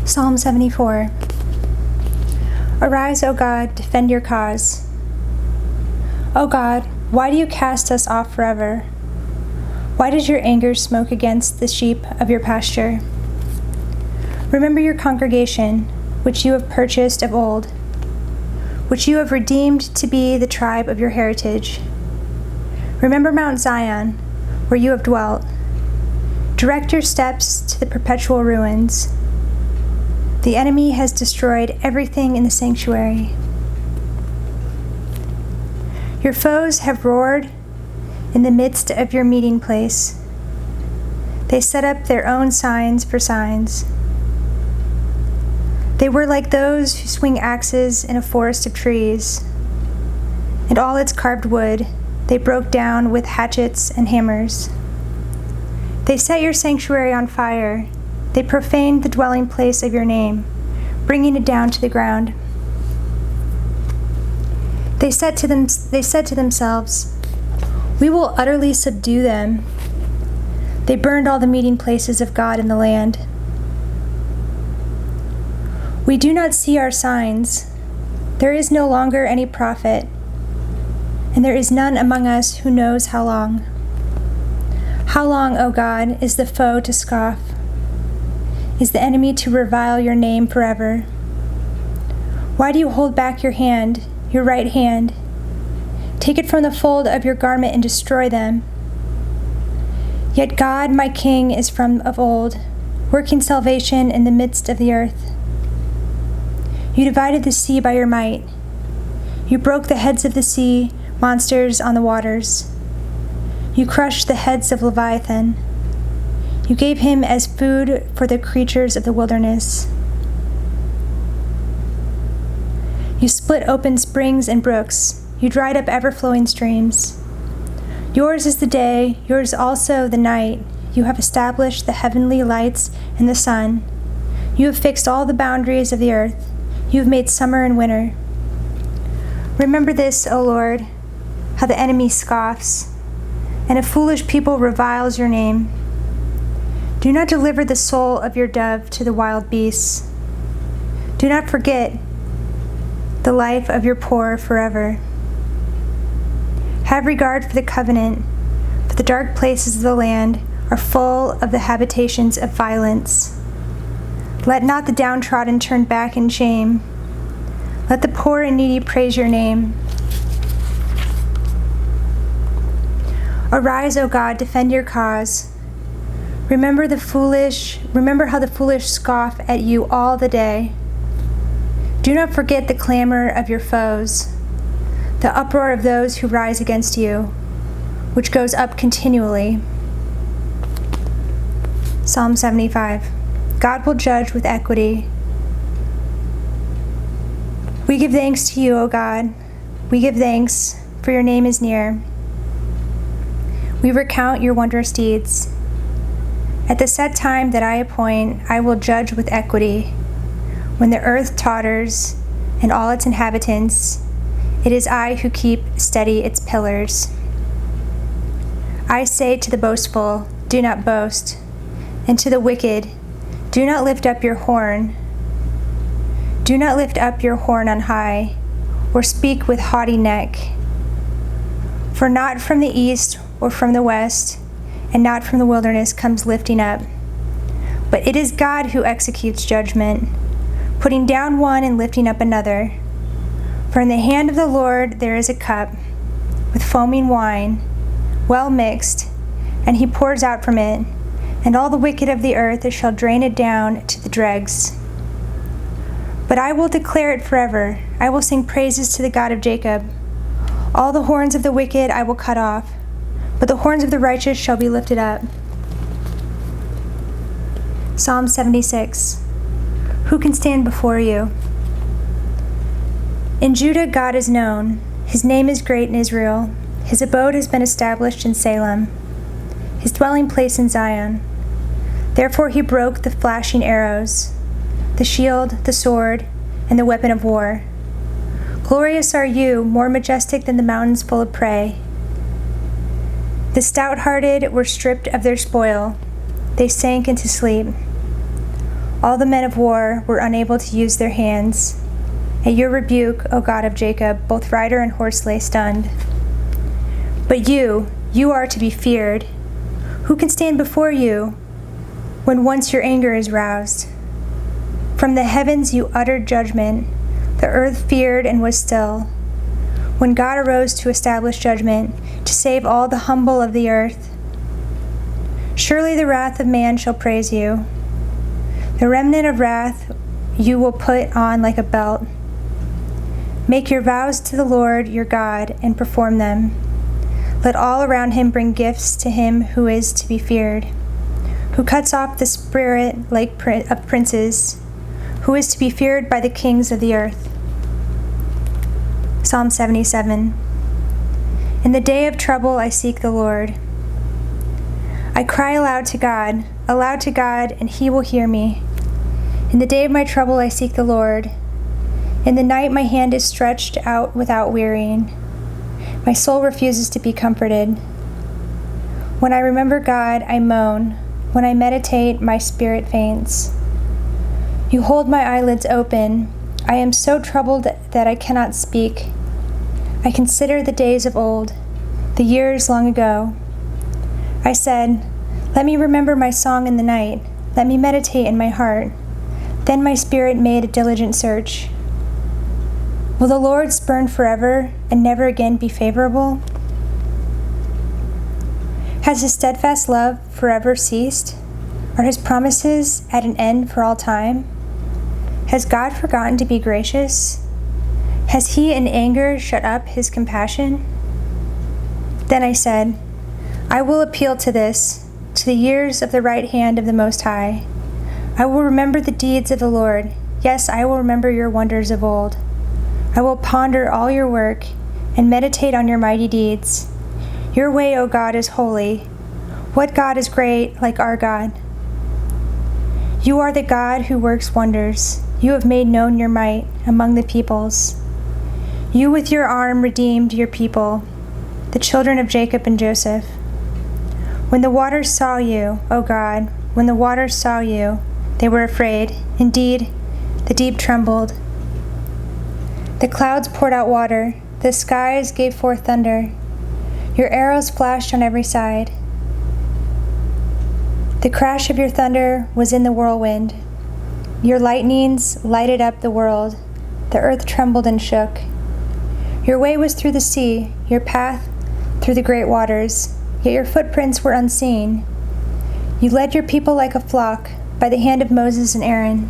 Psalm 74. Arise, O God, defend your cause. O God, why do you cast us off forever? Why does your anger smoke against the sheep of your pasture? Remember your congregation, which you have purchased of old, which you have redeemed to be the tribe of your heritage. Remember Mount Zion, where you have dwelt. Direct your steps to the perpetual ruins. The enemy has destroyed everything in the sanctuary. Your foes have roared in the midst of your meeting place. They set up their own signs for signs. They were like those who swing axes in a forest of trees, and all its carved wood they broke down with hatchets and hammers. They set your sanctuary on fire. They profaned the dwelling place of your name, bringing it down to the ground. They said to themselves, "We will utterly subdue them." They burned all the meeting places of God in the land. We do not see our signs. There is no longer any prophet, and there is none among us who knows how long. How long, O God, is the foe to scoff? Is the enemy to revile your name forever? Why do you hold back your hand, your right hand? Take it from the fold of your garment and destroy them. Yet God, my King, is from of old, working salvation in the midst of the earth. You divided the sea by your might. You broke the heads of the sea monsters on the waters. You crushed the heads of Leviathan. You gave him as food for the creatures of the wilderness. You split open springs and brooks. You dried up ever-flowing streams. Yours is the day, yours also the night. You have established the heavenly lights and the sun. You have fixed all the boundaries of the earth. You have made summer and winter. Remember this, O Lord, how the enemy scoffs, and a foolish people reviles your name. Do not deliver the soul of your dove to the wild beasts. Do not forget the life of your poor forever. Have regard for the covenant, for the dark places of the land are full of the habitations of violence. Let not the downtrodden turn back in shame. Let the poor and needy praise your name. Arise, O God, defend your cause. Remember how the foolish scoff at you all the day. Do not forget the clamor of your foes, the uproar of those who rise against you, which goes up continually. Psalm 75. God will judge with equity. We give thanks to you, O God. We give thanks, for your name is near. We recount your wondrous deeds. At the set time that I appoint, I will judge with equity. When the earth totters and all its inhabitants, it is I who keep steady its pillars. I say to the boastful, do not boast, and to the wicked, do not lift up your horn. Do not lift up your horn on high, or speak with haughty neck. For not from the east or from the west, and not from the wilderness comes lifting up. But it is God who executes judgment, putting down one and lifting up another. For in the hand of the Lord there is a cup, with foaming wine, well mixed, and he pours out from it, and all the wicked of the earth shall drain it down to the dregs. But I will declare it forever. I will sing praises to the God of Jacob. All the horns of the wicked I will cut off, but the horns of the righteous shall be lifted up. Psalm 76. Who can stand before you? In Judah God is known. His name is great in Israel. His abode has been established in Salem, his dwelling place in Zion. Therefore he broke the flashing arrows, the shield, the sword, and the weapon of war. Glorious are you, more majestic than the mountains full of prey. The stout-hearted were stripped of their spoil. They sank into sleep. All the men of war were unable to use their hands. At your rebuke, O God of Jacob, both rider and horse lay stunned. But you are to be feared. Who can stand before you when once your anger is roused? From the heavens you uttered judgment. The earth feared and was still. When God arose to establish judgment, to save all the humble of the earth. Surely the wrath of man shall praise you. The remnant of wrath you will put on like a belt. Make your vows to the Lord your God and perform them. Let all around him bring gifts to him who is to be feared, who cuts off the spirit of princes, who is to be feared by the kings of the earth. Psalm 77. In the day of trouble I seek the Lord. I cry aloud to God, and he will hear me. In the day of my trouble I seek the Lord. In the night my hand is stretched out without wearying. My soul refuses to be comforted. When I remember God, I moan. When I meditate, my spirit faints. You hold my eyelids open. I am so troubled that I cannot speak. I consider the days of old, the years long ago. I said, let me remember my song in the night. Let me meditate in my heart. Then my spirit made a diligent search. Will the Lord spurn forever and never again be favorable? Has his steadfast love forever ceased? Are his promises at an end for all time? Has God forgotten to be gracious? Has he in anger shut up his compassion? Then I said, I will appeal to the years of the right hand of the Most High. I will remember the deeds of the Lord. Yes, I will remember your wonders of old. I will ponder all your work and meditate on your mighty deeds. Your way, O God, is holy. What God is great like our God? You are the God who works wonders. You have made known your might among the peoples. You with your arm redeemed your people, the children of Jacob and Joseph. When the waters saw you, O God, when the waters saw you, they were afraid. Indeed, the deep trembled. The clouds poured out water. The skies gave forth thunder. Your arrows flashed on every side. The crash of your thunder was in the whirlwind. Your lightnings lighted up the world. The earth trembled and shook. Your way was through the sea, your path through the great waters, yet your footprints were unseen. You led your people like a flock by the hand of Moses and Aaron.